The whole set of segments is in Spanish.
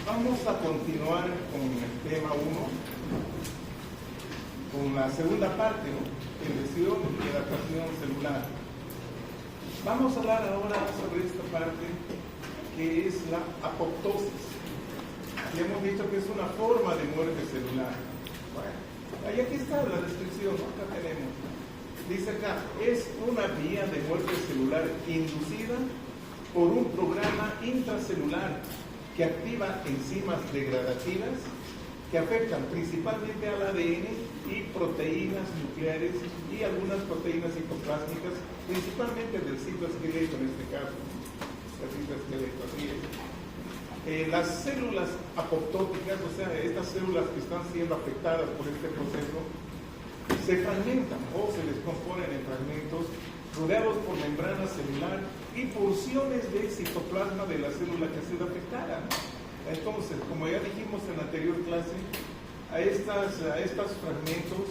Vamos a continuar con el tema 1, con la segunda parte, ¿no? Lesión y adaptación celular. Vamos a hablar ahora sobre esta parte que es la apoptosis. Ya hemos dicho que es una forma de muerte celular. Bueno, ahí aquí está la descripción, ¿no? Acá tenemos. Dice acá, es una vía de muerte celular inducida por un programa intracelular que activa enzimas degradativas que afectan principalmente al ADN y proteínas nucleares y algunas proteínas citoplásmicas, principalmente del citoesqueleto en este caso. El citoesqueleto, así es. Las células apoptóticas, o sea, estas células que están siendo afectadas por este proceso, se fragmentan o se descomponen en fragmentos rodeados por membrana celular y porciones de citoplasma de la célula que ha sido afectada. Entonces, como ya dijimos en la anterior clase, a estos fragmentos,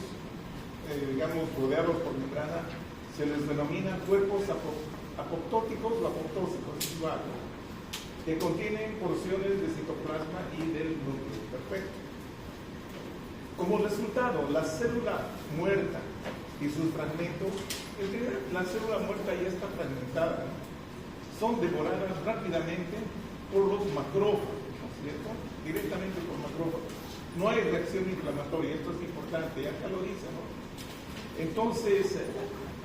digamos, rodeados por membrana, se les denomina cuerpos apoptóticos o apoptósicos, igual, que contienen porciones de citoplasma y del núcleo. Perfecto. Como resultado, la célula muerta y sus fragmentos, en realidad la célula muerta ya está fragmentada, ¿no? Son devoradas rápidamente por los macrófagos, ¿no es cierto? Directamente por macrófagos. No hay reacción inflamatoria, esto es importante, ya acá lo dice, ¿no? Entonces,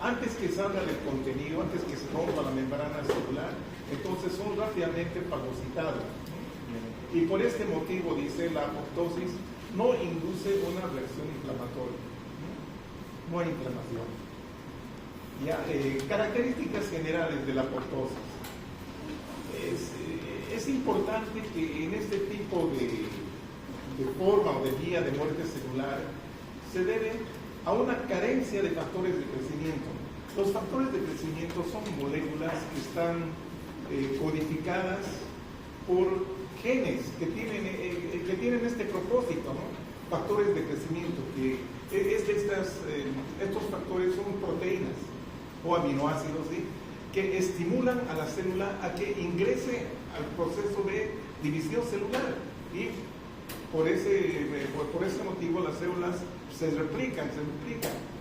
antes que salga del contenido, antes que se rompa la membrana celular, entonces son rápidamente fagocitados, ¿no? Y por este motivo, dice, la apoptosis no induce una reacción inflamatoria, no hay inflamación. Ya, características generales de la apoptosis. Es importante que en este tipo de forma o de vía de muerte celular se debe a una carencia de factores de crecimiento. Los factores de crecimiento son moléculas que están codificadas por genes que tienen este propósito, ¿no? Factores de crecimiento, que estos factores son proteínas o aminoácidos, ¿sí? Que estimulan a la célula a que ingrese al proceso de división celular, y por ese motivo las células se replican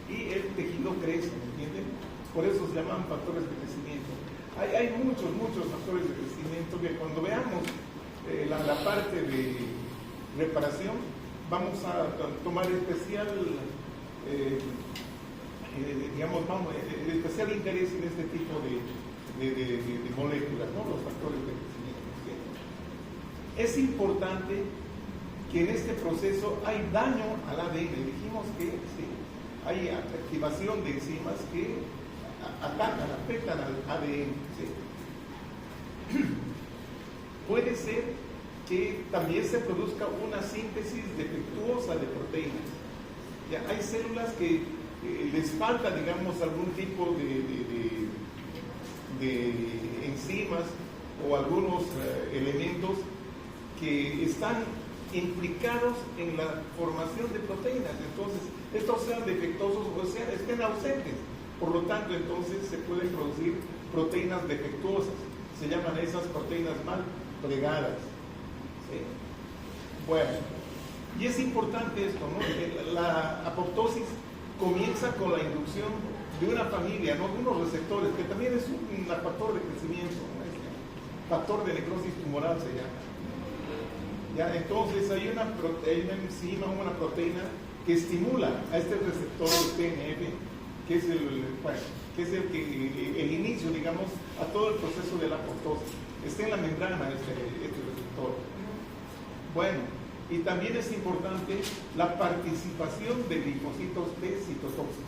y el tejido crece, ¿me entienden? Por eso se llaman factores de crecimiento. Hay muchos factores de crecimiento que cuando veamos la parte de reparación vamos a tomar especial especial interés en este tipo de moléculas, ¿no? Los factores de crecimiento, ¿sí? Es importante que en este proceso hay daño al ADN. Dijimos que sí, hay activación de enzimas que afectan al ADN, ¿sí? Puede ser que también se produzca una síntesis defectuosa de proteínas. Ya hay células que les falta, digamos, algún tipo de enzimas o algunos elementos que están implicados en la formación de proteínas. Entonces, estos sean defectuosos o estén ausentes. Por lo tanto, entonces se pueden producir proteínas defectuosas. Se llaman esas proteínas mal plegadas. ¿Sí? Bueno, y es importante esto, ¿no? La apoptosis comienza con la inducción de una familia, ¿no? De unos receptores, que también es un factor de crecimiento, ¿no? Factor de necrosis tumoral se llama. Ya, entonces hay una enzima, una proteína que estimula a este receptor de TNF, que es el inicio, digamos, a todo el proceso de la apoptosis. Está en la membrana este receptor. Bueno, y también es importante la participación de linfocitos T citotóxicos.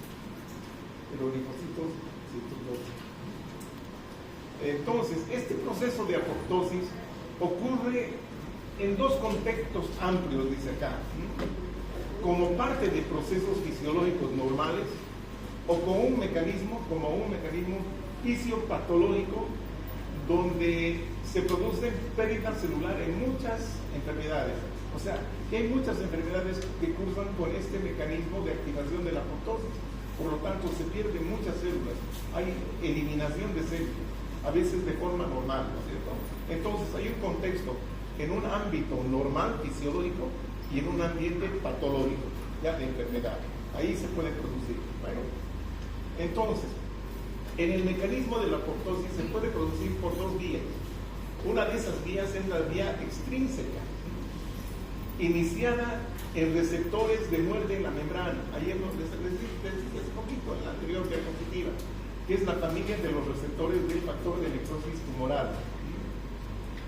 Pero linfocitos citotóxicos. Entonces, este proceso de apoptosis ocurre en dos contextos amplios, dice acá, como parte de procesos fisiológicos normales o como un mecanismo fisiopatológico donde se produce pérdida celular en muchas enfermedades. O sea, que hay muchas enfermedades que cursan con este mecanismo de activación de la apoptosis. Por lo tanto, se pierden muchas células. Hay eliminación de células, a veces de forma normal, ¿no es cierto? Entonces, hay un contexto en un ámbito normal, fisiológico, y en un ambiente patológico, ya de enfermedad. Ahí se puede producir. Bueno, entonces, en el mecanismo de la apoptosis se puede producir por dos vías. Una de esas vías es la vía extrínseca, iniciada en receptores de muerte en la membrana. Ayer les dije hace poquito en la anterior diapositiva, que es la familia de los receptores del factor de necrosis tumoral,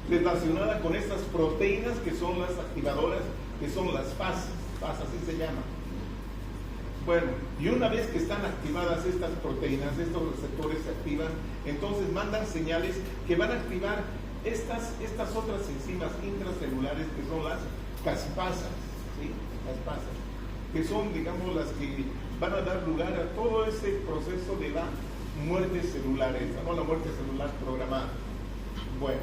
relacionada con estas proteínas que son las activadoras, que son las FAS, así se llama. Bueno, y una vez que están activadas estas proteínas, estos receptores se activan, entonces mandan señales que van a activar estas otras enzimas intracelulares que son las caspasas, ¿sí? Caspasas, que son, digamos, las que van a dar lugar a todo ese proceso de la muerte celular, no la muerte celular programada. Bueno,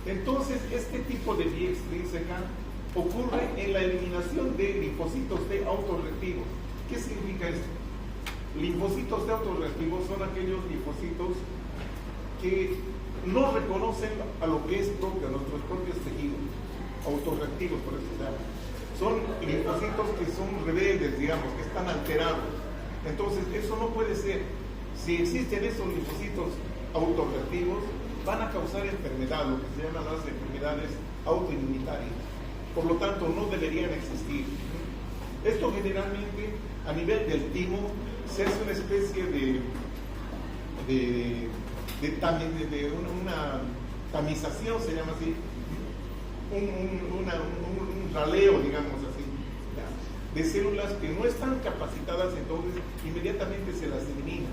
entonces este tipo de vía extrínseca ocurre en la eliminación de linfocitos T autorreactivos. ¿Qué significa esto? Linfocitos T autorreactivos son aquellos linfocitos que no reconocen a lo que es propio, a nuestros propios tejidos, autorreactivos, por eso se llama. Son linfocitos que son rebeldes, digamos, que están alterados. Entonces, eso no puede ser. Si existen esos linfocitos autorreactivos, van a causar enfermedad, lo que se llaman las enfermedades autoinmunitarias. Por lo tanto, no deberían existir. Esto generalmente, a nivel del timo, se hace una especie de una tamización, se llama así, un raleo, digamos así, de células que no están capacitadas, entonces inmediatamente se las elimina.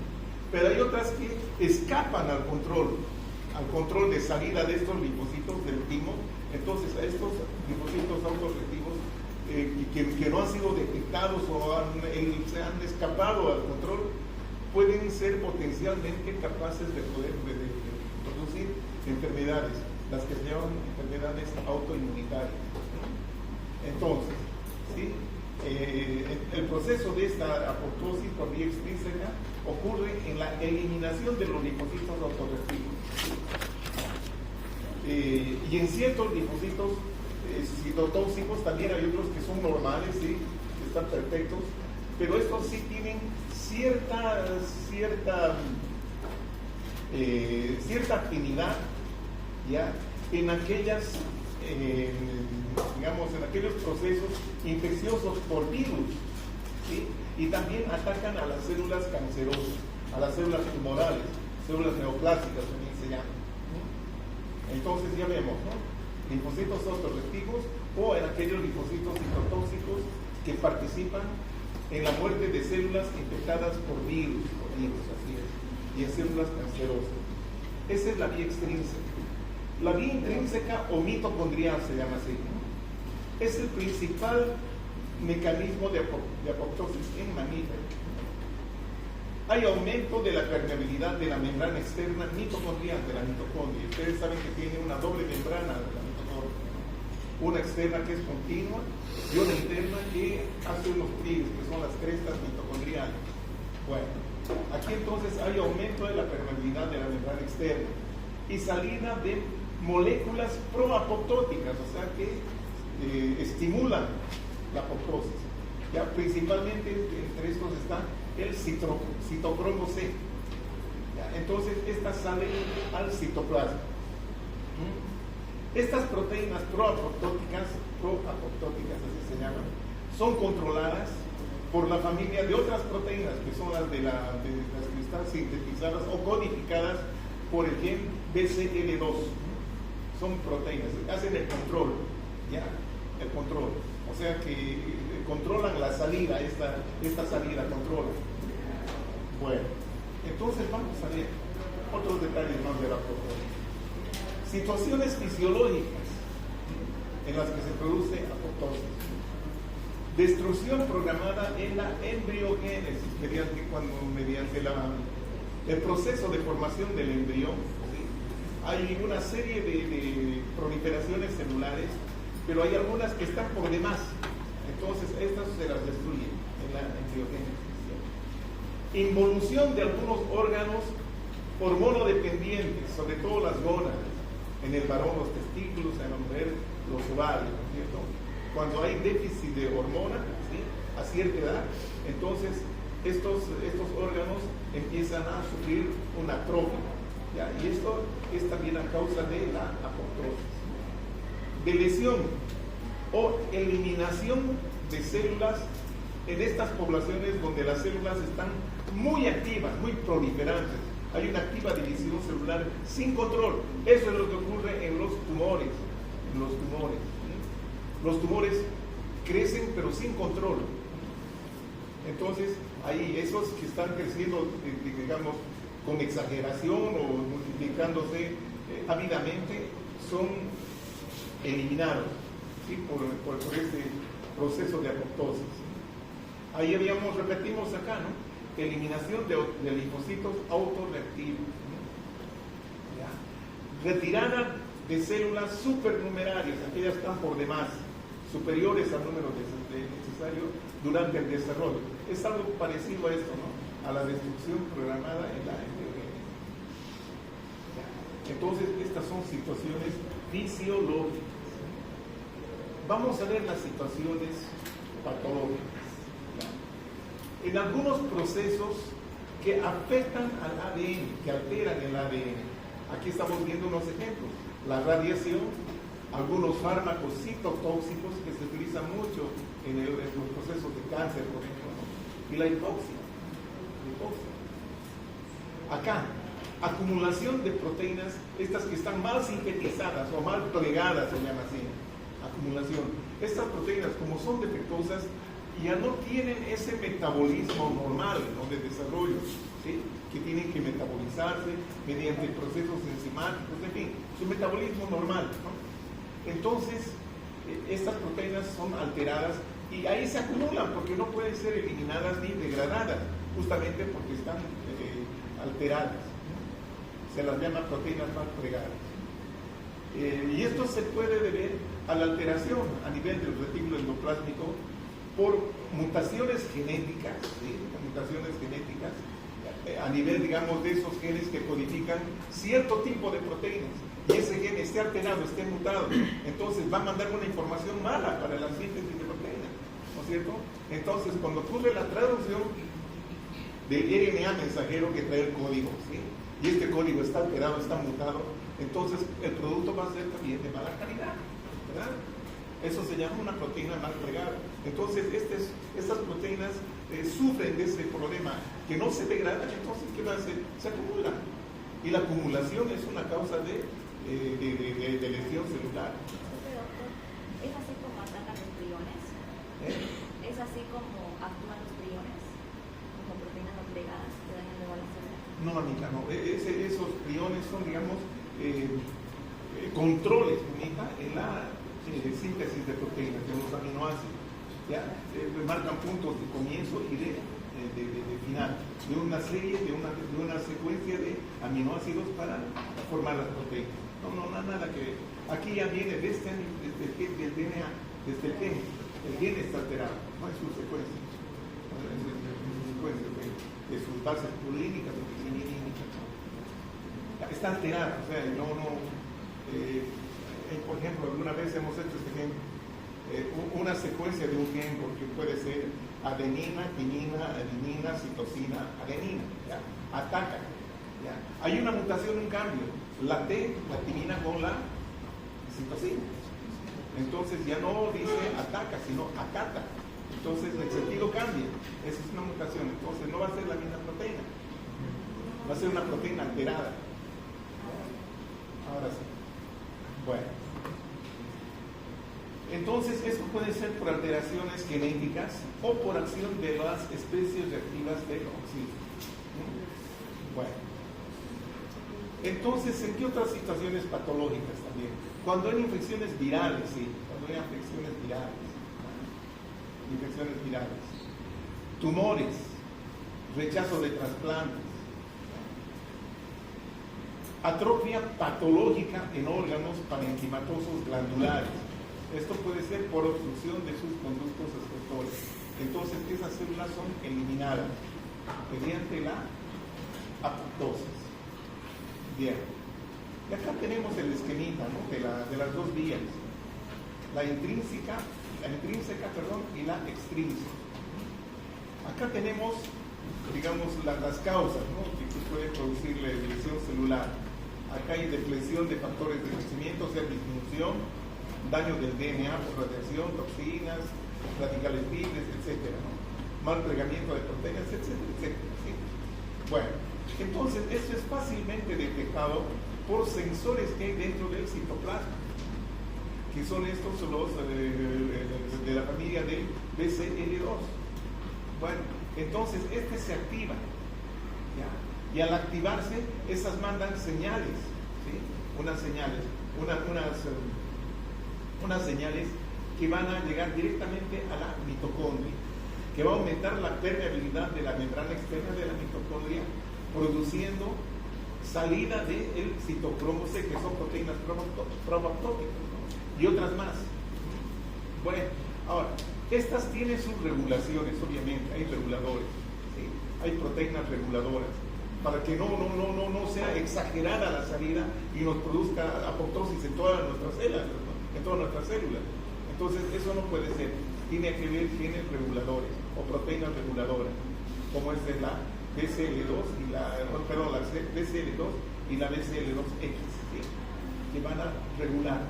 Pero hay otras que escapan al control de salida de estos linfocitos del timo. Entonces a estos linfocitos autorreactivos que no han sido detectados o se han escapado al control, pueden ser potencialmente capaces de poder producir enfermedades, las que se llaman enfermedades autoinmunitarias. Entonces, ¿sí? El proceso de esta apoptosis por vía extrínseca ocurre en la eliminación de los linfocitos autorreactivos. Y en ciertos linfocitos citotóxicos también hay otros que son normales, ¿sí? Que están perfectos, pero estos sí tienen cierta afinidad, ¿ya? En aquellos procesos infecciosos por virus, ¿sí? Y también atacan a las células cancerosas, a las células tumorales, células neoplásicas también se llaman. Entonces ya vemos, ¿no? Linfocitos autorreactivos o en aquellos linfocitos citotóxicos que participan en la muerte de células infectadas por virus, así es, y en células cancerosas. Esa es la vía extrínseca. La vía intrínseca o mitocondrial se llama así, ¿no? Es el principal mecanismo de apoptosis en mamíferos. Hay aumento de la permeabilidad de la membrana externa mitocondrial de la mitocondria. Ustedes saben que tiene una doble membrana de la mitocondria, una externa que es continua y una interna que hace unos pliegues, que son las crestas mitocondriales. Bueno, aquí entonces hay aumento de la permeabilidad de la membrana externa y salida de moléculas proapoptóticas, o sea que estimulan la apoptosis. Ya principalmente entre estos está el citocromo C. ¿Ya? Entonces estas salen al citoplasma. Estas proteínas proapoptóticas, así se llaman, son controladas por la familia de otras proteínas que son las de las que están sintetizadas o codificadas por el gen BCL2. Son proteínas, hacen el control, ¿ya? El control. O sea que controlan la salida, esta salida controla. Bueno, entonces vamos a ver otros detalles más de la apoptosis. Situaciones fisiológicas en las que se produce apoptosis. Destrucción programada en la embriogénesis, mediante el proceso de formación del embrión. ¿Sí? Hay una serie de proliferaciones celulares, pero hay algunas que están por demás. Entonces, estas se las destruyen en la embriogénesis. Involución de algunos órganos hormonodependientes, sobre todo las gónadas, en el varón los testículos. testículos, en la mujer los ovarios, ¿no es cierto? Cuando hay déficit de hormona, ¿sí?, a cierta edad, entonces estos órganos empiezan a sufrir una atrofia, ¿ya? Y esto es también a causa de la apoptosis. De lesión o eliminación de células en estas poblaciones donde las células están muy activas, muy proliferantes. Hay una activa división celular sin control. Eso es lo que ocurre en los tumores. Los tumores crecen pero sin control. Entonces, ahí esos que están creciendo, digamos, con exageración o multiplicándose ávidamente, son eliminados, ¿sí?, por este proceso de apoptosis. Ahí repetimos acá, ¿no? Eliminación de linfocitos autorreactivos, ¿no? ¿Ya? Retirada de células supernumerarias, aquellas que están por demás, superiores al número necesario durante el desarrollo. Es algo parecido a esto, ¿no?, a la destrucción programada en la embriogénesis. Entonces, estas son situaciones fisiológicas. Vamos a ver las situaciones patológicas. En algunos procesos que afectan al ADN, que alteran el ADN. Aquí estamos viendo unos ejemplos. La radiación, algunos fármacos citotóxicos que se utilizan mucho en los procesos de cáncer, por ejemplo, ¿no?, y la hipoxia. Acá, acumulación de proteínas, estas que están mal sintetizadas o mal plegadas, se llama así, acumulación. Estas proteínas, como son defectuosas, ya no tienen ese metabolismo normal, ¿no?, de desarrollo, ¿sí?, que tienen que metabolizarse mediante procesos enzimáticos, en fin, su metabolismo normal, ¿no? Entonces, estas proteínas son alteradas y ahí se acumulan porque no pueden ser eliminadas ni degradadas, justamente porque están alteradas, ¿no? Se las llama proteínas mal plegadas. Y esto se puede deber a la alteración a nivel del retículo endoplásmico por mutaciones genéticas, ¿sí?, a nivel, digamos, de esos genes que codifican cierto tipo de proteínas, y ese gen esté alterado, esté mutado, entonces va a mandar una información mala para la síntesis de proteínas, ¿no es cierto? Entonces, cuando ocurre la traducción del RNA mensajero que trae el código, ¿sí?, y este código está alterado, está mutado, entonces el producto va a ser también de mala calidad, ¿verdad? Eso se llama una proteína mal plegada. Entonces, estas proteínas sufren de ese problema, que no se degradan. Entonces, ¿qué va a hacer? Se acumulan. Y la acumulación es una causa de lesión celular. ¿Es así como atacan los priones? ¿Es así como actúan los priones? Como proteínas no plegadas que dañan luego a la célula. No, amiga, no. Esos priones son, digamos, controles, ¿bonita?, en la síntesis de proteínas, de los aminoácidos. ¿Ya? Marcan puntos de comienzo y de final, de una serie, de una secuencia de aminoácidos para formar las proteínas. No, nada que ver. Aquí ya viene desde el DNA, desde el gen. El gen está alterado, no es su secuencia. De sus bases prolínicas o glicidínicas. Está alterada, o sea, por ejemplo, alguna vez hemos hecho este ejemplo. Una secuencia de un gen, porque puede ser adenina, timina, adenina, citosina, adenina, ¿ya? Ataca, ¿ya? Hay una mutación, un cambio, la T, la timina con la citosina. Entonces ya no dice ataca, sino acata. Entonces el sentido cambia. Esa es una mutación. Entonces no va a ser la misma proteína. Va a ser una proteína alterada. Ahora sí. Bueno. Entonces, esto puede ser por alteraciones genéticas o por acción de las especies reactivas del oxígeno. Bueno. Entonces, ¿en qué otras situaciones patológicas también? Cuando hay infecciones virales, sí. Cuando hay infecciones virales. Infecciones virales. Tumores. Rechazo de trasplantes. Atrofia patológica en órganos parenquimatosos glandulares. Esto puede ser por obstrucción de sus conductos excretores. Entonces, esas células son eliminadas mediante la apoptosis. Bien. Y acá tenemos el esquemita, ¿no? de las dos vías, la intrínseca, y la extrínseca. Acá tenemos, digamos, las causas, ¿no? que puede producir la lesión celular. Acá hay depleción de factores de crecimiento, o sea, disminución, daño del DNA por radiación, toxinas, radicales libres, etcétera, ¿no? Mal plegamiento de proteínas, etcétera, etcétera. ¿Sí? Bueno, entonces esto es fácilmente detectado por sensores que hay dentro del citoplasma, que son estos los de la familia del BCL2. Bueno, entonces este se activa, ¿ya? Y al activarse, esas mandan señales, ¿sí? Unas señales que van a llegar directamente a la mitocondria, que va a aumentar la permeabilidad de la membrana externa de la mitocondria, produciendo salida del citocromo C, que son proteínas pro-apoptóticas, ¿no? Y otras más. Bueno, ahora, estas tienen sus regulaciones, obviamente, hay reguladores, ¿sí? Hay proteínas reguladoras, para que no sea exagerada la salida y nos produzca apoptosis en todas nuestras células, Entonces, eso no puede ser. Tiene que ver genes reguladores o proteínas reguladoras, como es de la BCL2 y la BCL2 y la BCL2X, ¿sí? Que van a regular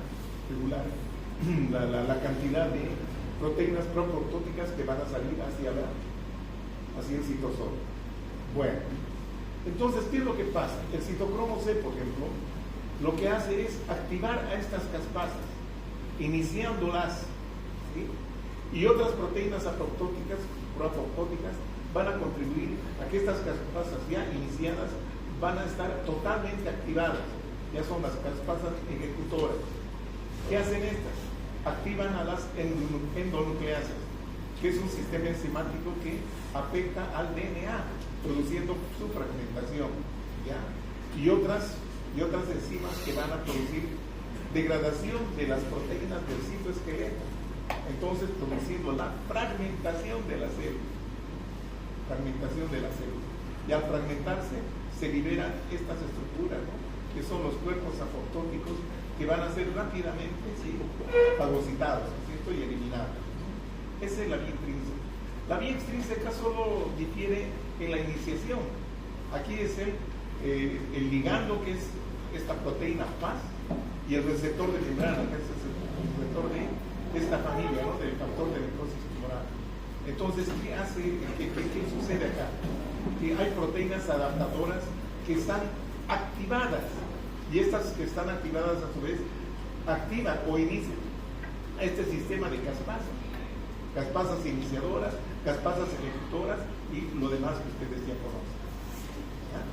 la cantidad de proteínas pro-apoptóticas que van a salir hacia el citosol. Bueno, entonces, ¿qué es lo que pasa? El citocromo C, por ejemplo, lo que hace es activar a estas caspasas, iniciándolas, ¿sí? Y otras proteínas pro-apoptóticas van a contribuir a que estas caspasas ya iniciadas van a estar totalmente activadas. Ya son las caspasas ejecutoras. ¿Qué hacen estas? Activan a las endonucleasas, que es un sistema enzimático que afecta al DNA, produciendo su fragmentación, ¿ya? Y otras enzimas que van a producir degradación de las proteínas del citoesqueleto, entonces produciendo la fragmentación de la célula. Y al fragmentarse se liberan estas estructuras, ¿no? Que son los cuerpos apoptóticos, que van a ser rápidamente, ¿sí? Fagocitados, ¿cierto? Y eliminados. Esa es la vía intrínseca. La vía extrínseca solo difiere en la iniciación. Aquí es el ligando, que es esta proteína PAS, y el receptor de membrana, que es el receptor de esta familia, ¿no? Del factor de necrosis tumoral. Entonces, ¿qué sucede acá? Que hay proteínas adaptadoras que están activadas, y estas que están activadas a su vez activan o inician este sistema de caspasas iniciadoras, caspasas ejecutoras y lo demás que ustedes ya conocen. ¿Ya?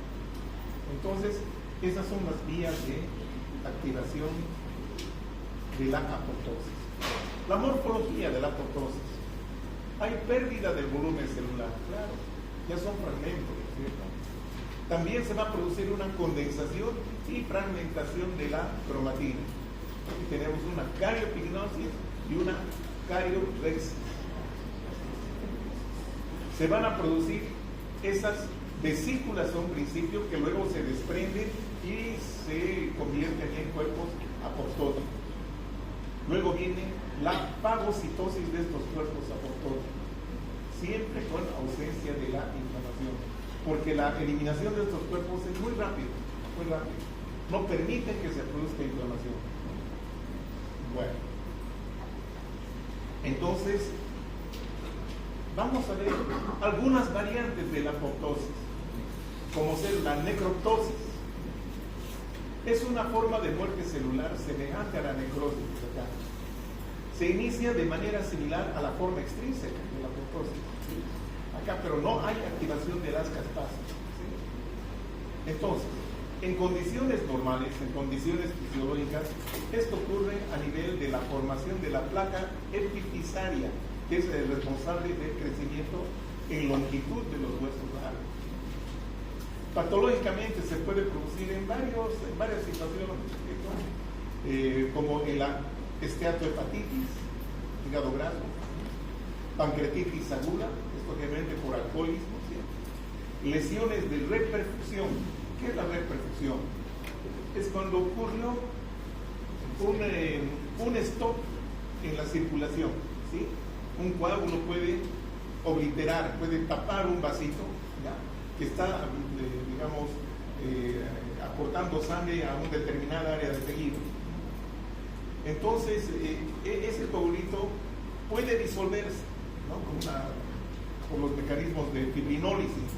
Entonces, esas son las vías de activación de la apoptosis. La morfología de la apoptosis. Hay pérdida del volumen celular, claro, ya son fragmentos, ¿cierto? También se va a producir una condensación y fragmentación de la cromatina. Aquí tenemos una cariopignosis y una cariorexis. Se van a producir esas vesículas a un principio que luego se desprenden y se convierten en cuerpos apoptóticos. Luego viene la fagocitosis de estos cuerpos apoptóticos, siempre con ausencia de la inflamación, porque la eliminación de estos cuerpos es muy rápido, no permite que se produzca inflamación. Bueno, entonces vamos a ver algunas variantes de la apoptosis, como ser la necroptosis. Es una forma de muerte celular semejante a la necrosis. Se inicia de manera similar a la forma extrínseca de la apoptosis. Acá, pero no hay activación de las caspasas. ¿Sí? Entonces, en condiciones normales, en condiciones fisiológicas, esto ocurre a nivel de la formación de la placa epifisaria, que es el responsable del crecimiento en longitud de los huesos largos. Patológicamente se puede producir en varias situaciones, como en la esteatohepatitis, hígado graso, pancreatitis aguda, esto obviamente por alcoholismo, ¿sí? Lesiones de reperfusión. ¿Qué es la reperfusión? es cuando ocurrió un stop en la circulación, ¿sí? Un coágulo puede obliterar, puede tapar un vasito, ¿ya?, que está, digamos, aportando sangre a una determinada área del tejido. Entonces, ese coagulito puede disolverse, ¿no?, por los mecanismos de fibrinólisis,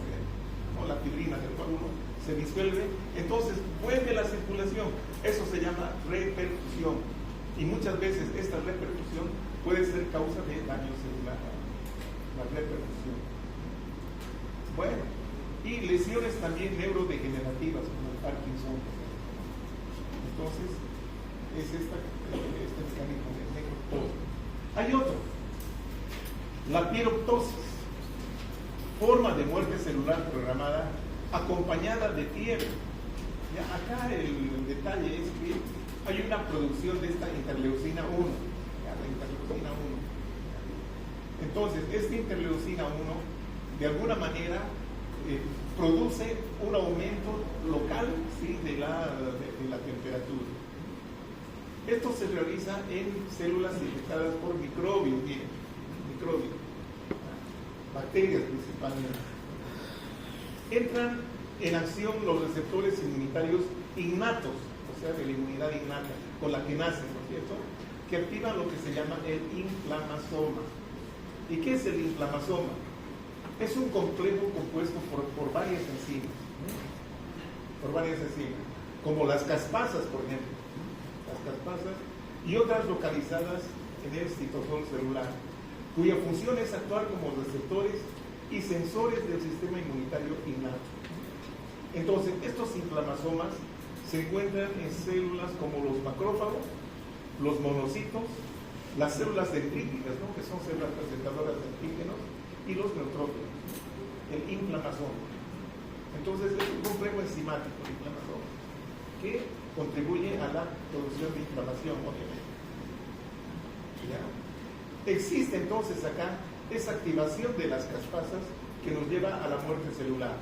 ¿no? La fibrina del coágulo se disuelve, entonces vuelve la circulación. Eso se llama reperfusión, y muchas veces esta reperfusión puede ser causa de daño celular, la reperfusión. Bueno, y lesiones también neurodegenerativas como el Parkinson. Entonces es este mecanismo de necroptosis. Hay otro, la pieroptosis, forma de muerte celular programada acompañada de fiebre. Ya, acá el detalle es que hay una producción de esta interleucina 1, ya, la interleucina 1. Entonces, esta interleucina 1 de alguna manera produce un aumento local, ¿sí?, de la temperatura. Esto se realiza en células infectadas por microbios, miren, microbios, bacterias principalmente. Entran en acción los receptores inmunitarios innatos, o sea, de la inmunidad innata, con la que nacen, ¿no es cierto?, que activan lo que se llama el inflamasoma. ¿Y qué es el inflamasoma? Es un complejo compuesto por varias enzimas, como las caspasas, por ejemplo, las caspasas, y otras localizadas en el citosol celular, cuya función es actuar como receptores y sensores del sistema inmunitario innato. Entonces, estos inflamasomas se encuentran en células como los macrófagos, los monocitos, las células dendríticas, ¿no?, que son células presentadoras de antígenos, y los neutrófilos, el inflamasoma. Entonces, es un complejo enzimático, el inflamasoma, que contribuye a la producción de inflamación, obviamente. ¿Ya? Existe entonces acá esa activación de las caspasas que nos lleva a la muerte celular.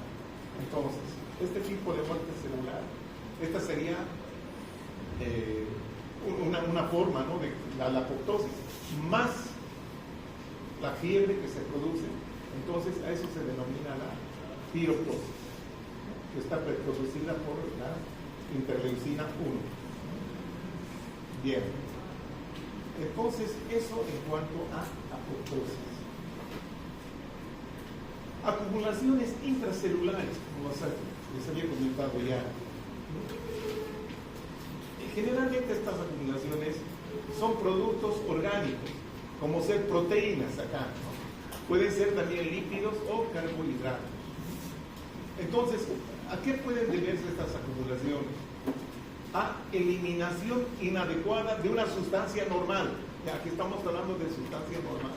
Entonces, este tipo de muerte celular, esta sería una forma, ¿no?, de la apoptosis, más la fiebre que se produce. Entonces, a eso se denomina la piroptosis, que está producida por la interleucina 1. Bien. Entonces, eso en cuanto a apoptosis. Acumulaciones intracelulares, como les había comentado ya. Generalmente estas acumulaciones son productos orgánicos, como ser proteínas acá, ¿no? Pueden ser también lípidos o carbohidratos. Entonces, ¿a qué pueden deberse estas acumulaciones? A eliminación inadecuada de una sustancia normal. Ya, aquí estamos hablando de sustancia normal.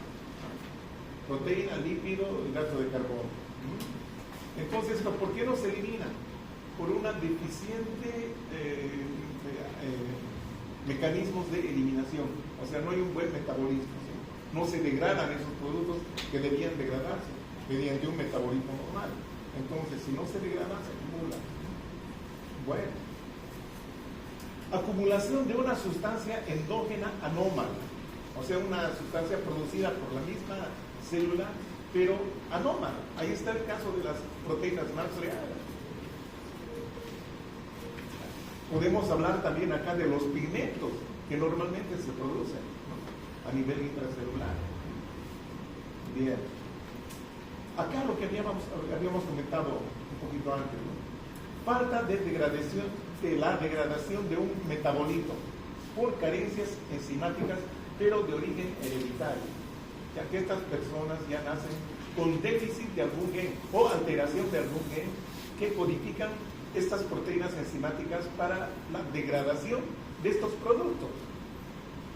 Proteína, lípido, hidrato de carbono. Entonces, ¿por qué no se elimina? Por una deficiente mecanismos de eliminación. O sea, no hay un buen metabolismo, ¿sí? No se degradan esos productos que debían degradarse mediante un metabolismo normal. Entonces, si no se degradan, se acumulan. Bueno, acumulación de una sustancia endógena anómala, o sea, una sustancia producida por la misma célula, pero anómala. Ahí está el caso de las proteínas macroreadas. Podemos hablar también acá de los pigmentos que normalmente se producen, ¿no?, a nivel intracelular. Bien. Acá lo que habíamos comentado un poquito antes, ¿no?, falta de la degradación de un metabolito por carencias enzimáticas, pero de origen hereditario, ya que estas personas ya nacen con déficit de algún gen o alteración de algún gen que codifican estas proteínas enzimáticas para la degradación de estos productos.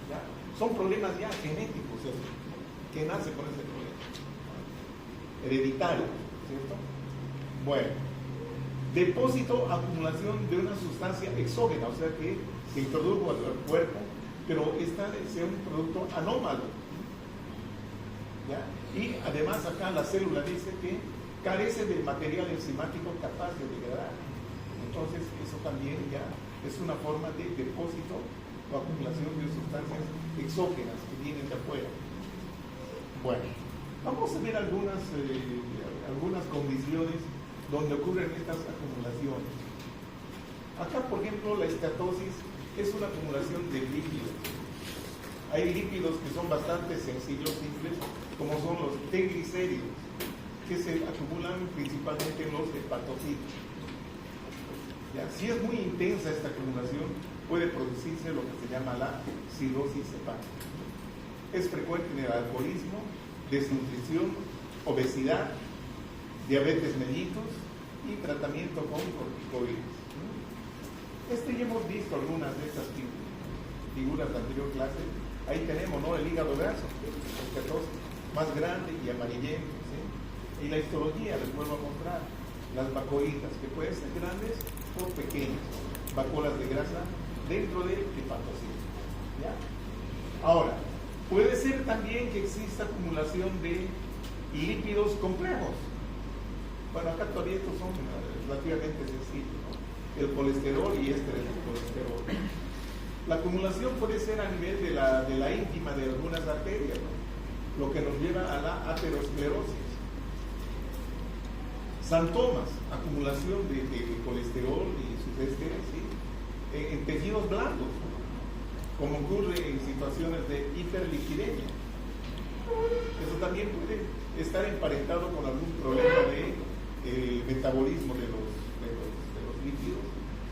¿Ya? Son problemas ya genéticos, ¿cierto?, que nacen con ese problema hereditario, ¿cierto? Bueno, depósito, acumulación de una sustancia exógena, o sea que se introdujo al cuerpo, pero esta sea un producto anómalo. ¿Ya? Y además acá la célula dice que carece del material enzimático capaz de degradar. Entonces, eso también ya es una forma de depósito o acumulación de sustancias exógenas que vienen de afuera. Bueno, vamos a ver algunas condiciones donde ocurren estas acumulaciones. Acá, por ejemplo, la estatosis es una acumulación de lípidos. Hay lípidos que son bastante sencillos, simples, como son los triglicéridos, que se acumulan principalmente en los hepatocitos. ¿Ya? Si es muy intensa esta acumulación, puede producirse lo que se llama la cirrosis hepática. Es frecuente en el alcoholismo, desnutrición, obesidad, diabetes mellitus y tratamiento con corticoides. Ya hemos visto algunas de estas figuras de anterior clase. Ahí tenemos, ¿no?, el hígado graso, más grande y amarillento, ¿sí? Y la histología, les vuelvo a mostrar, las vacoitas, que pueden ser grandes o pequeñas, vacuolas de grasa dentro del hepatocito. ¿Ya? Ahora, puede ser también que exista acumulación de lípidos complejos. Bueno, acá todavía estos son relativamente sencillos, ¿no? El colesterol y este del colesterol. La acumulación puede ser a nivel de la íntima de algunas arterias, ¿no?, lo que nos lleva a la aterosclerosis. Santomas, acumulación de colesterol y sus esteres, ¿sí?, en tejidos blandos, ¿no?, como ocurre en situaciones de hiperlipidemia. Eso también puede estar emparentado con algún problema de metabolismo de los lípidos.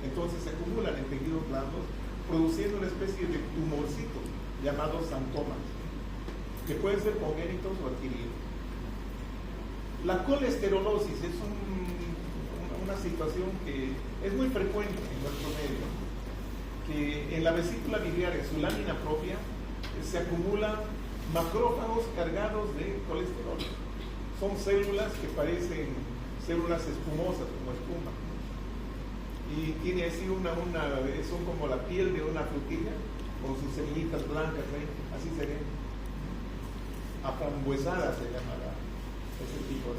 Entonces se acumulan en tejidos blandos, produciendo una especie de tumorcito llamado santomas, que pueden ser congénitos o adquiridos. La colesterolosis es una situación que es muy frecuente en nuestro medio, que en la vesícula biliar, en su lámina propia, se acumulan macrófagos cargados de colesterol. Son células que parecen células espumosas, como espuma, y tiene así son como la piel de una frutilla con sus semillitas blancas, ¿eh? Así se ven, aframbuesadas se llama ese tipo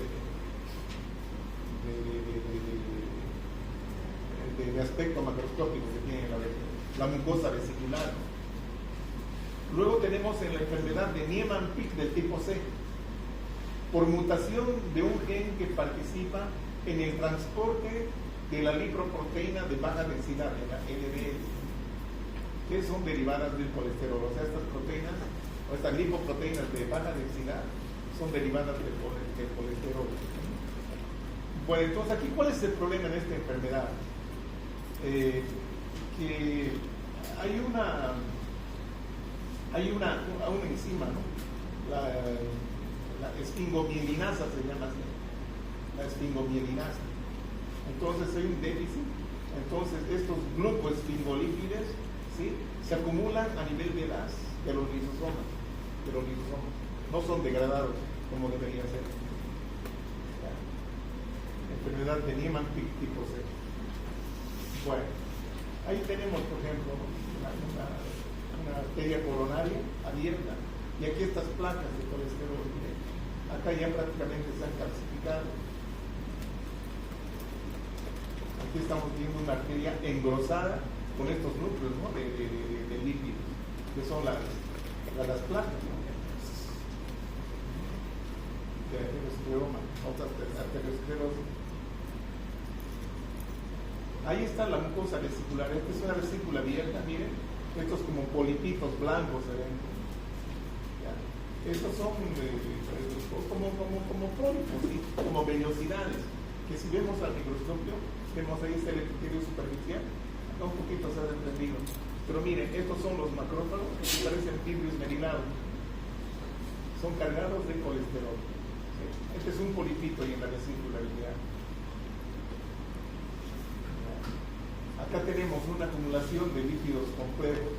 de aspecto macroscópico que tiene la mucosa vesicular. Luego tenemos en la enfermedad de Niemann-Pick del tipo C, por mutación de un gen que participa en el transporte de la lipoproteína de baja densidad, de la LDL, que son derivadas del colesterol. O sea, estas proteínas, o estas lipoproteínas de baja densidad, son derivadas del colesterol. Bueno, entonces aquí, ¿cuál es el problema en esta enfermedad? Que hay una enzima, ¿no?, la esfingomielinasa se llama así, la esfingomielinasa. Entonces hay un déficit. Entonces estos glucoesfingolípides, ¿sí?, se acumulan a nivel de los lisosomas. No son degradados como debería ser. ¿Ya? Enfermedad de Niemann-Pick tipo C. Bueno, ahí tenemos, por ejemplo, una arteria coronaria abierta, y aquí estas placas de colesterol, miren, acá ya prácticamente se han calcificado. Aquí estamos viendo una arteria engrosada con estos núcleos, ¿no?, de lípidos, que son las placas, ¿no?, de ateroscleroma, aterosclerosis. Ahí está la mucosa vesicular. Esta es una vesícula abierta, miren, estos como polipitos blancos se ven. ¿Ya? Estos son como pólipos, ¿sí?, como vellosidades, que si vemos al microscopio, vemos ahí está el epitelio superficial, acá un poquito se ha desprendido. Pero miren, estos son los macrófagos, que parecen fibrios merilados, son cargados de colesterol. ¿Sí? Este es un polipito ahí en la vesícula biliar. Acá tenemos una acumulación de lípidos complejos,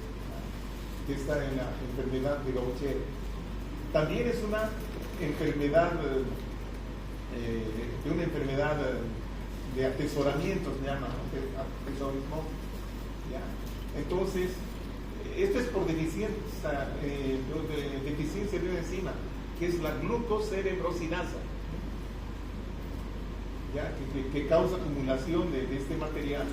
que está en la enfermedad de Gaucher. También es una enfermedad de atesoramiento, se llama, ¿no?, atesorismo. ¿Ya? Entonces, esto es por deficiencia de una enzima, que es la glucocerebrosidasa. ¿ya? Que causa acumulación de este material,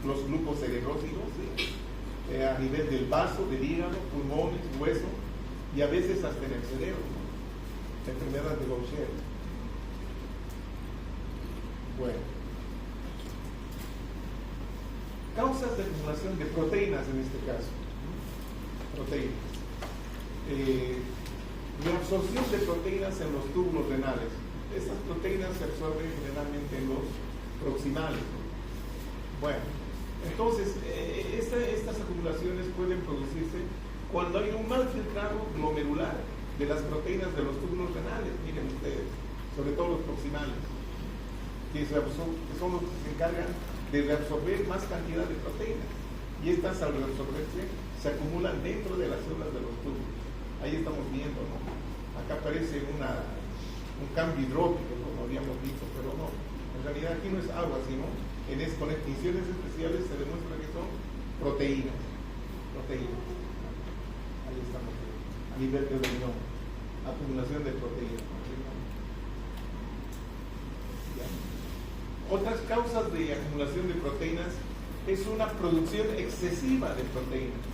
los glucocerebrósidos, ¿sí? A nivel del vaso, del hígado, pulmones, hueso y a veces hasta en el cerebro, ¿no? La enfermedad de Gaucher. Bueno, causas de acumulación de proteínas en este caso, ¿no? Proteínas. La absorción de proteínas en los túbulos renales. Estas proteínas se absorben generalmente en los proximales, ¿no? Bueno, entonces estas acumulaciones pueden producirse cuando hay un mal filtrado glomerular de las proteínas de los túbulos renales, miren ustedes, sobre todo los proximales, que son los que se encargan de reabsorber más cantidad de proteínas, y estas al reabsorberse se acumulan dentro de las células de los túbulos. Ahí estamos viendo, ¿no? Acá aparece un cambio hidrópico, como habíamos visto, pero no, en realidad aquí no es agua, sino con extinciones especiales se demuestra que son proteínas. Ahí estamos, a nivel de riñón, acumulación de proteínas. ¿Ya? Otras causas de acumulación de proteínas es una producción excesiva de proteínas.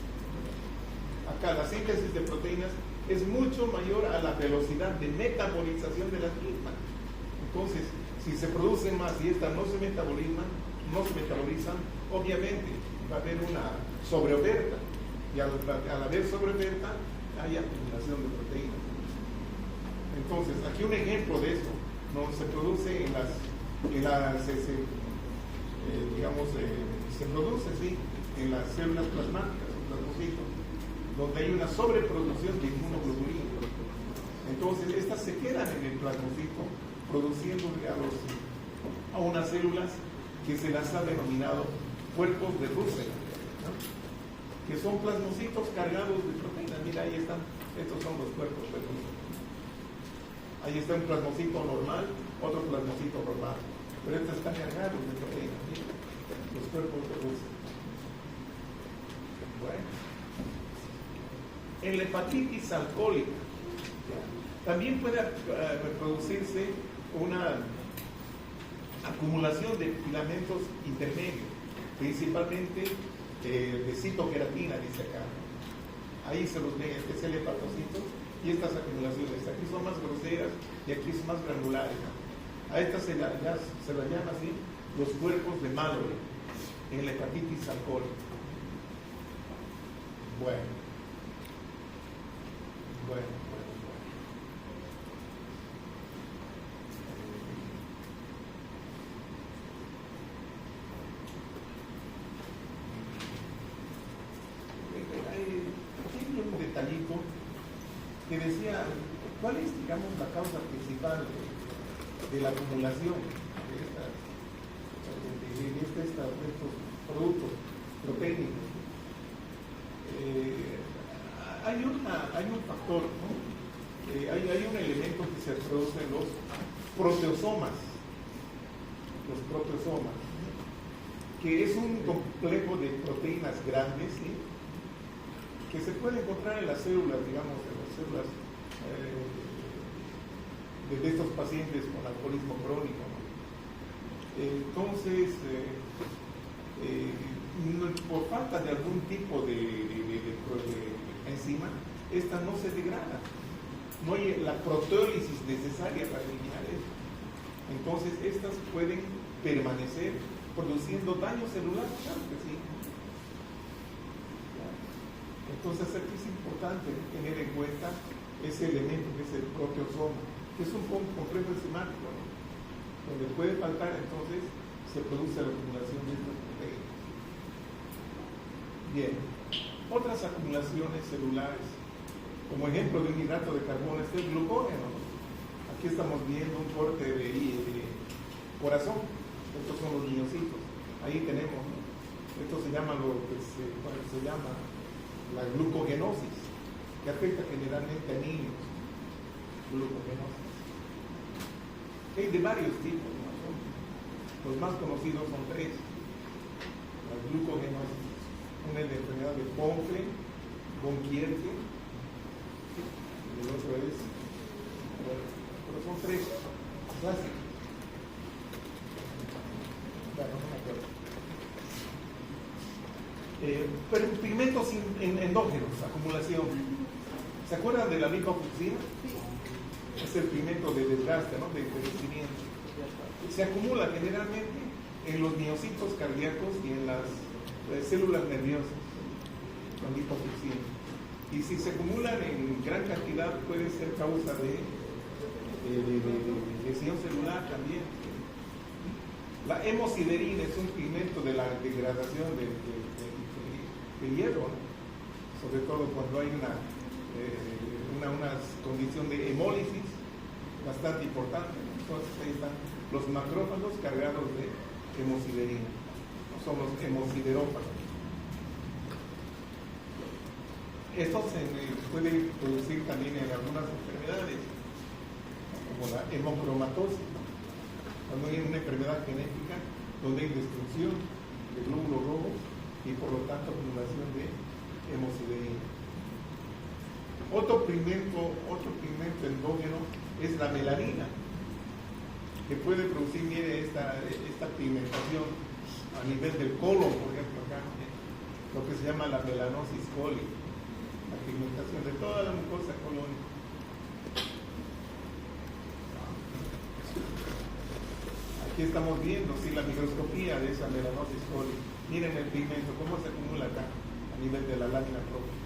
Acá la síntesis de proteínas es mucho mayor a la velocidad de metabolización de las mismas. Entonces, si se producen más y estas no se metabolizan, obviamente va a haber una sobreoferta, y al haber sobreoferta hay acumulación de proteínas. Entonces, aquí un ejemplo de esto, ¿no? Se produce se produce, ¿sí?, en las células plasmáticas, los plasmocitos, donde hay una sobreproducción de inmunoglobulina. Entonces, estas se quedan en el plasmocito, produciendo a unas células que se las ha denominado cuerpos de Russell, ¿no? Que son plasmocitos cargados de proteínas. Mira, ahí están, estos son los cuerpos de Russell. Ahí está un plasmocito normal, otro plasmocito normal, pero estos están cargados de proteínas, ¿sí? Los cuerpos de Russell. Bueno, en la hepatitis alcohólica también puede producirse una acumulación de filamentos intermedios, principalmente de citoqueratina, dice acá. Ahí se los ven, este es el hepatocito, y estas acumulaciones aquí son más groseras y aquí son más granulares. A estas se las llama así los cuerpos de Mallory en la hepatitis alcohólica. Bueno. Aquí hay un detallito que decía, ¿cuál es, digamos, la causa principal de la acumulación de estos productos proteínicos? Hay un factor, ¿no? Hay un elemento que se produce en los proteosomas, que es un complejo de proteínas grandes, ¿sí?, que se puede encontrar en las células, digamos, en las células de estos pacientes con alcoholismo crónico, ¿no? Entonces, por falta de algún tipo de enzima, esta no se degrada. No hay la proteólisis necesaria para eliminar eso. Entonces, estas pueden permanecer produciendo daño celular, claro que sí. Entonces, aquí es importante tener en cuenta ese elemento que es el proteosoma, que es un complejo enzimático, ¿no?, donde puede faltar, entonces se produce la acumulación de estas proteínas. Bien, otras acumulaciones celulares, como ejemplo de un hidrato de carbono, es el glucógeno. Aquí estamos viendo un corte de corazón, estos son los riñoncitos, ahí tenemos, ¿no? Esto se llama la glucogenosis, que afecta generalmente a niños. Glucogenosis. Hay de varios tipos, ¿no? Los más conocidos son tres. La glucogenosis, una es la enfermedad de Von-Kierke, y el otro es, pero son tres clásicos. endógenos, acumulación. ¿Se acuerdan de la lipofucsina? Es el pigmento de desgaste, ¿no? De crecimiento. Se acumula generalmente en los miocitos cardíacos y en las células nerviosas, con lipofucsina. Y si se acumulan en gran cantidad, puede ser causa de lesión celular también. La hemosiderina es un pigmento de la degradación de hierro, ¿no? Sobre todo cuando hay una condición de hemólisis bastante importante. Entonces ahí están los macrófagos cargados de hemosiderina, son los hemosiderófagos. Esto se puede producir también en algunas enfermedades, como la hemocromatosis, cuando hay una enfermedad genética donde hay destrucción de glóbulos rojos y por lo tanto acumulación de hemosiderina. Otro pigmento endógeno es la melanina, que puede producir, mire, esta pigmentación a nivel del colon, por ejemplo, acá, lo que se llama la melanosis coli, la pigmentación de toda la mucosa colónica. Aquí estamos viendo, sí, la microscopía de esa melanosis coli. Miren el pigmento, cómo se acumula acá, a nivel de la lámina propia,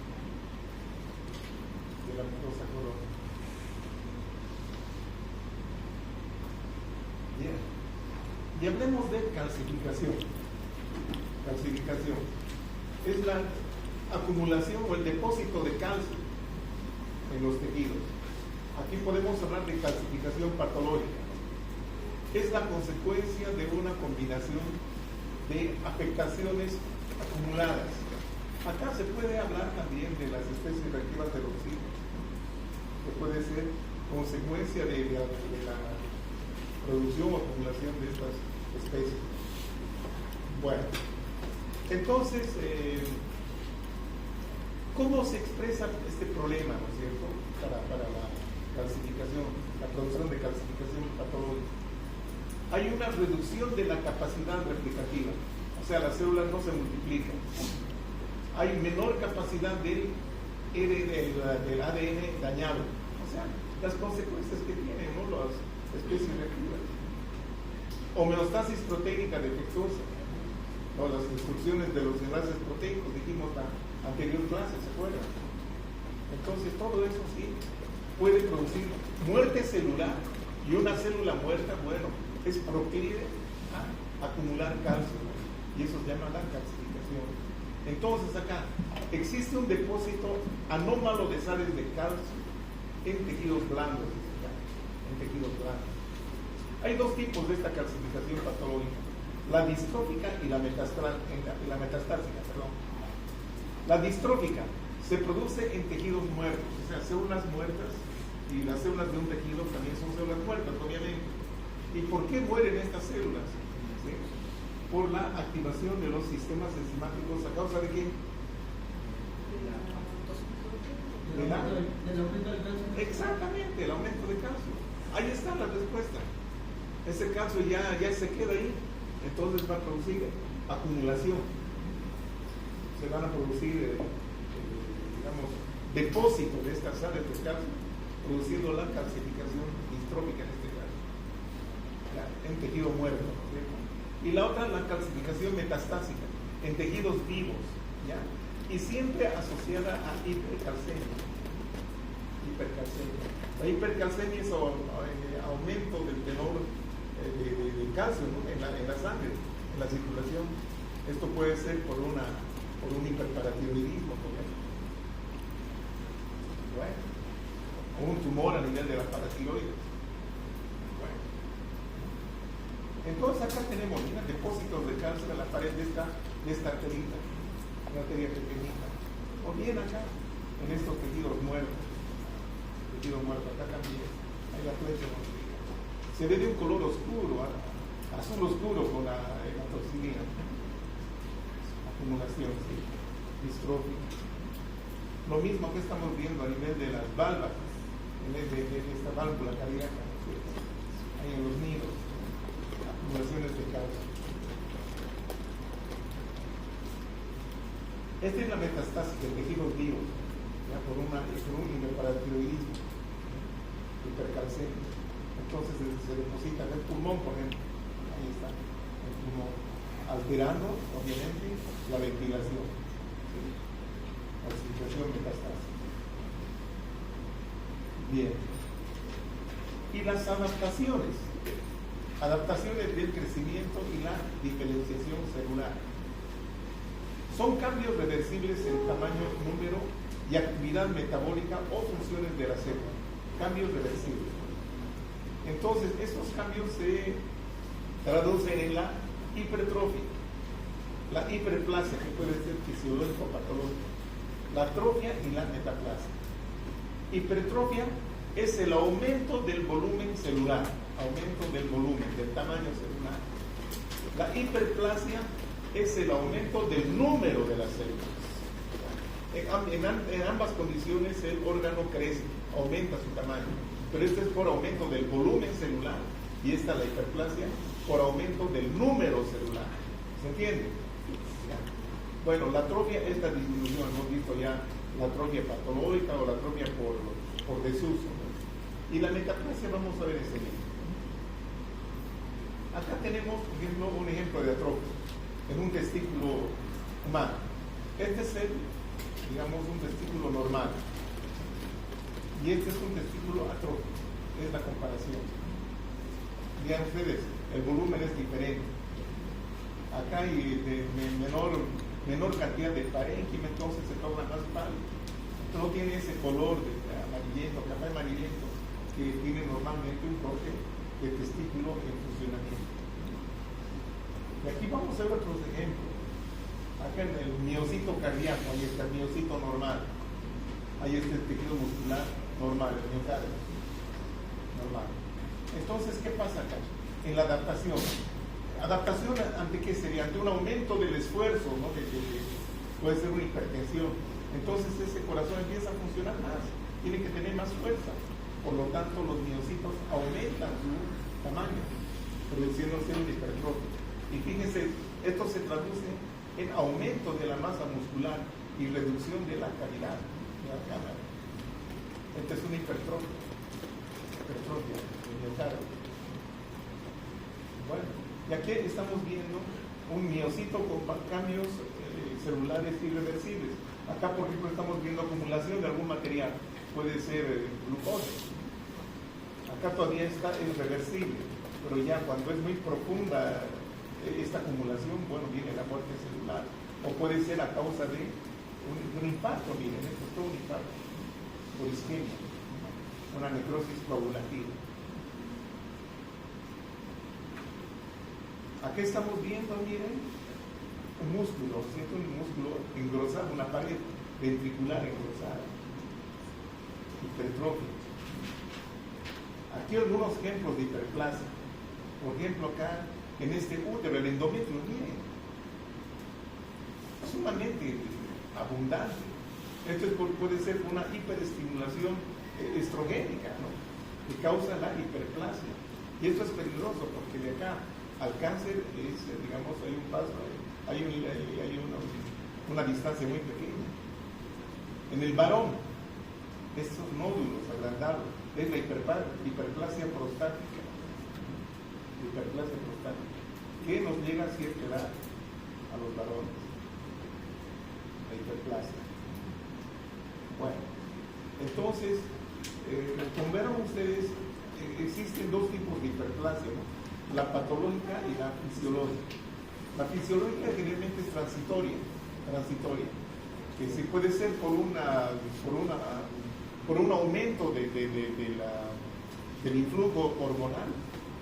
de la mucosa colónica. Bien. Y hablemos de calcificación. Calcificación es la acumulación o el depósito de calcio en los tejidos. Aquí podemos hablar de calcificación patológica. Es la consecuencia de una combinación de afectaciones acumuladas. Acá se puede hablar también de las especies reactivas de los hijos, que puede ser consecuencia de la producción o acumulación de estas especies. Bueno, entonces, ¿cómo se expresa este problema, ¿no es cierto?, para la calcificación, la producción de calcificación patológica? Hay una reducción de la capacidad replicativa, o sea, las células no se multiplican. Hay menor capacidad del ADN dañado, o sea, las consecuencias que tienen, ¿no?, las especies reactivas. Homeostasis proteínica defectuosa, o las destrucciones de los enlaces proteicos, dijimos la anterior clase, ¿se acuerdan? Entonces todo eso sí puede producir muerte celular, y una célula muerta, bueno, es proclive a acumular calcio, y eso se llama la calcificación. Entonces acá existe un depósito anómalo de sales de calcio en tejidos blandos, en tejidos blandos. Hay dos tipos de esta calcificación patológica, la distrófica y la metastásica. La distrófica se produce en tejidos muertos, o sea, células muertas, y las células de un tejido también son células muertas, obviamente. ¿Y por qué mueren estas células? ¿Sí? Por la activación de los sistemas enzimáticos. ¿A causa de qué? Del aumento del calcio. Exactamente, el aumento de calcio. Ahí está la respuesta. Ese calcio ya se queda ahí, entonces va a producir acumulación. Se van a producir, digamos, depósitos de estas sales de calcio, produciendo la calcificación distrófica en este caso, ¿ya?, en tejido muerto, ¿sí? Y la otra, la calcificación metastásica en tejidos vivos, ¿ya?, y siempre asociada a hipercalcemia. La hipercalcemia es aumento del tenor de calcio, ¿no?, en la sangre, en la circulación. Esto puede ser por un hiperparatiroidismo, por ejemplo. Bueno, o un tumor a nivel de la paratiroides. Bueno. Entonces acá tenemos, mira, depósitos de calcio en la pared de esta arterita, una arteria pequeñita. O bien acá, en estos tejidos muertos. Tejido muerto, acá también hay la flecha hemorrágica. Se ve de un color oscuro, azul oscuro con la hematoxilina. Acumulación, sí, distrófica. Lo mismo que estamos viendo a nivel de las válvulas, en vez de esta válvula cardíaca, ¿sí?, ahí en los nidos, acumulaciones de calcio. Esta es la metastasis del tejido vivo, ¿ya? por un hiperparatiroidismo, hipercalcemia. Entonces se deposita en el pulmón, por ejemplo. Ahí está, el pulmón, alterando, obviamente, la ventilación. ¿Sí? La situación metastásica. Bien. Y las adaptaciones. Adaptaciones del crecimiento y la diferenciación celular. Son cambios reversibles en tamaño, número y actividad metabólica o funciones de la célula. Cambios reversibles. Entonces, estos cambios se traducen en la hipertrofia, la hiperplasia, que puede ser fisiológico o patológico, la atrofia y la metaplasia. Hipertrofia es el aumento del volumen celular, aumento del volumen, del tamaño celular. La hiperplasia es el aumento del número de las células. En ambas condiciones el órgano crece, aumenta su tamaño, pero esto es por aumento del volumen celular y esta la hiperplasia por aumento del número celular. ¿Se entiende? Ya. Bueno, la atrofia es la disminución, hemos visto ya la atrofia patológica o la atrofia por desuso, ¿no? Y la metaplasia vamos a ver enseguida. Acá tenemos, por ejemplo, un ejemplo de atrofia en un testículo humano. Este es un testículo normal. Y este es un testículo atrófico. Es la comparación. Vean ustedes, el volumen es diferente. Acá hay menor cantidad de parénquima, entonces se torna más pálido. No tiene ese color de amarillento, café amarillento, que tiene normalmente un corte de testículo en funcionamiento. Y aquí vamos a ver otros ejemplos. Acá en el miocito cardíaco, ahí está el miocito normal. Ahí está el tejido muscular normal, el miocardio. Normal. Entonces, ¿qué pasa acá? En la adaptación. ¿Adaptación ante qué sería? Ante un aumento del esfuerzo, ¿no? Puede ser una hipertensión. Entonces ese corazón empieza a funcionar más. Tiene que tener más fuerza. Por lo tanto, los miocitos aumentan su tamaño, produciéndose una hipertrofia. Y fíjense, esto se traduce en aumento de la masa muscular y reducción de la cavidad de la cámara. Esta es una hipertrofia del miocardio. Bueno, y aquí estamos viendo un miocito con cambios celulares irreversibles. Acá, por ejemplo, estamos viendo acumulación de algún material. Puede ser glucosa. Acá todavía está irreversible, pero ya cuando es muy profunda esta acumulación, bueno, viene la muerte celular. O puede ser a causa de un infarto, miren, esto es todo un infarto, por isquemia, una necrosis coagulativa. Aquí estamos viendo, miren, un músculo, ¿cierto? Un músculo engrosado, una pared ventricular engrosada, hipertrofia. Aquí algunos ejemplos de hiperplasia. Por ejemplo, acá en este útero, el endometrio, miren, sumamente abundante. Esto puede ser una hiperestimulación estrogénica, ¿no? Que causa la hiperplasia. Y esto es peligroso porque de acá al cáncer es, digamos, hay un paso, hay una distancia muy pequeña. En el varón, estos nódulos agrandados, es la hiperplasia prostática. Hiperplasia prostática, que nos llega a cierta edad a los varones. La hiperplasia. Bueno, entonces, como vieron ustedes, existen dos tipos de hiperplasia, ¿no? La patológica y la fisiológica. La fisiológica generalmente es transitoria, que se puede ser por un aumento del influjo hormonal,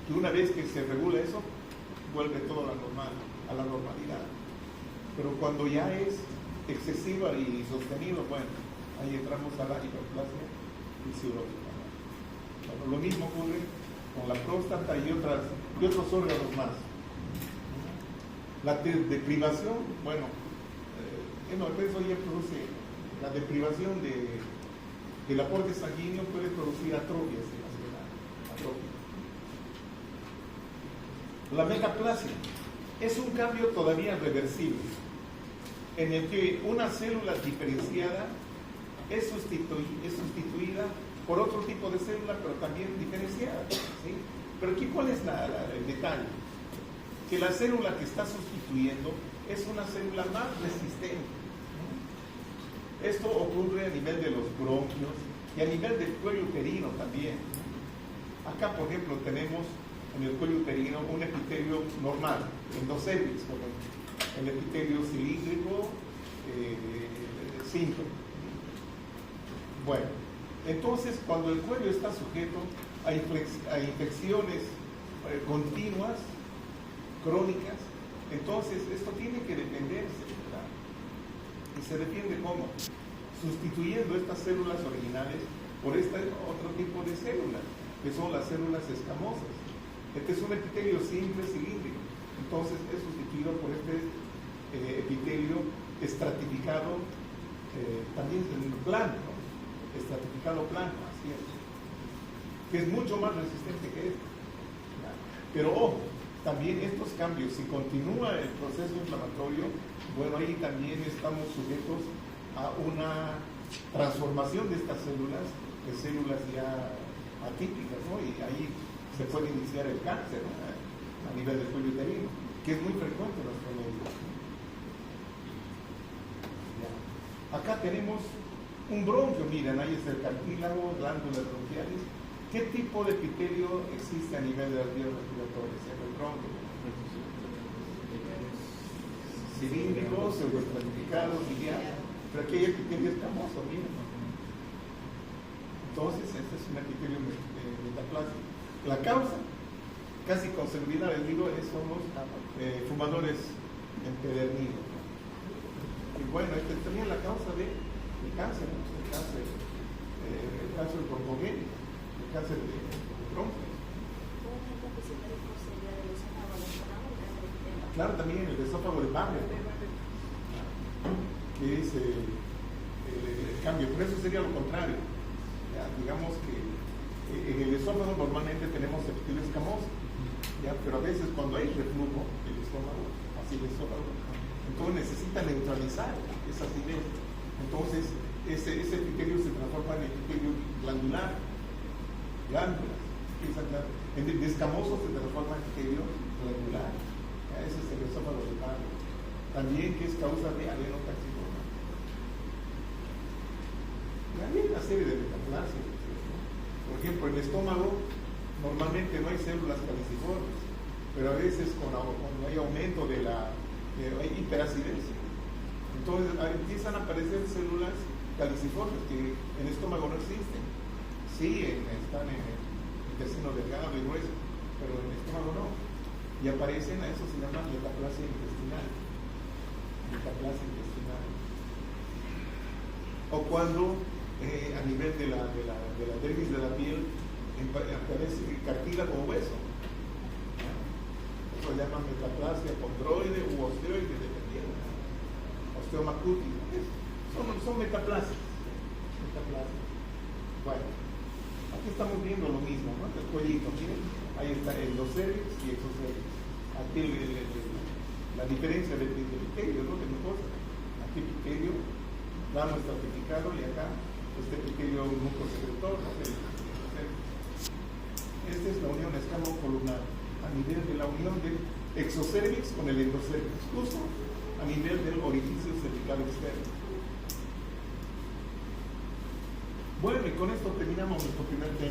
que una vez que se regula eso, vuelve todo a la normalidad. Pero cuando ya es excesiva y sostenido, bueno, ahí entramos a la hiperplasia fisiológica. Bueno, lo mismo ocurre con la próstata y otros órganos más. La deprivación, bueno, eso ya produce la deprivación del aporte sanguíneo, puede producir atrofias en la célula. La metaplasia es un cambio todavía reversible. en el que una célula diferenciada es sustituida por otro tipo de célula, pero también diferenciada, ¿sí? Pero aquí, ¿cuál es el detalle? Que la célula que está sustituyendo es una célula más resistente, ¿no? Esto ocurre a nivel de los bronquios y a nivel del cuello uterino también, ¿no? Acá, por ejemplo, tenemos en el cuello uterino un epitelio normal, endocérvix, por ejemplo. El epitelio cilíndrico simple. Bueno, entonces cuando el cuello está sujeto a infecciones continuas, crónicas, entonces esto tiene que defenderse, ¿verdad? Y se defiende ¿cómo? Sustituyendo estas células originales por este otro tipo de células, que son las células escamosas. Este es un epitelio simple cilíndrico, entonces es sustituido por este epitelio estratificado, también en plano, ¿no? Estratificado plano, así es, que es mucho más resistente que este. Pero ojo, también estos cambios, si continúa el proceso inflamatorio, bueno, ahí también estamos sujetos a una transformación de estas células, de células ya atípicas, ¿no? Y ahí se puede iniciar el cáncer, ¿no? A nivel del cuello uterino, que es muy frecuente en nuestro medio. Acá tenemos un bronquio, miren, ahí está el cartílago, glándulas bronquiales. ¿Qué tipo de epitelio existe a nivel de las vías respiratorias en el bronquio? Cilíndricos, pseudoestratificados, ciliados. Pero aquí hay epitelio escamoso, miren. Entonces, este es un epitelio metaplásico. La causa, casi con seguridad les digo, son los fumadores empedernidos. Y bueno, esta es también la causa del cáncer, ¿no? El cáncer broncogenio, el cáncer de bronquios. Claro, también el esófago de Barrett, que es el cambio, por eso sería lo contrario. Ya, digamos que en el esófago normalmente tenemos epitelio escamoso, ya, pero a veces cuando hay reflujo, el estómago, así el esófago, entonces necesita neutralizar esa acidez. Entonces, ese epitelio se transforma en epitelio glandular, glándulas. En el escamoso se transforma en epitelio glandular. Ya, ese es el esófago de Barrett. También que es causa de adenocarcinoma. Hay una serie de metaplasias. Por ejemplo, en el estómago normalmente no hay células caliciformes, pero a veces cuando hay aumento de hay hiperacidez, entonces empiezan a aparecer células caliciformes que en el estómago no existen. Sí, están en el intestino delgado y grueso, pero en el estómago no. Y aparecen, a eso se llama metaplasia intestinal. Metaplasia intestinal. O cuando a nivel de la dermis de la piel aparece cartílago o hueso. Eso se llama metaplasia condroide u osteoide, dependiendo. Osteoma cutis. Son metaplasias. Bueno, aquí estamos viendo lo mismo, ¿no? El cuellito, miren. Ahí está endocérvix y exocérvix. Aquí la diferencia del epitelio, ¿no? De mucosa. Aquí epitelio, plano estratificado y acá este epitelio mucosecretor, ¿no? Esta es la unión escamo-columnar a nivel de la unión del exocérvix con el endocérvix, justo a nivel del orificio cervical externo. Bueno, y con esto terminamos nuestro primer tema.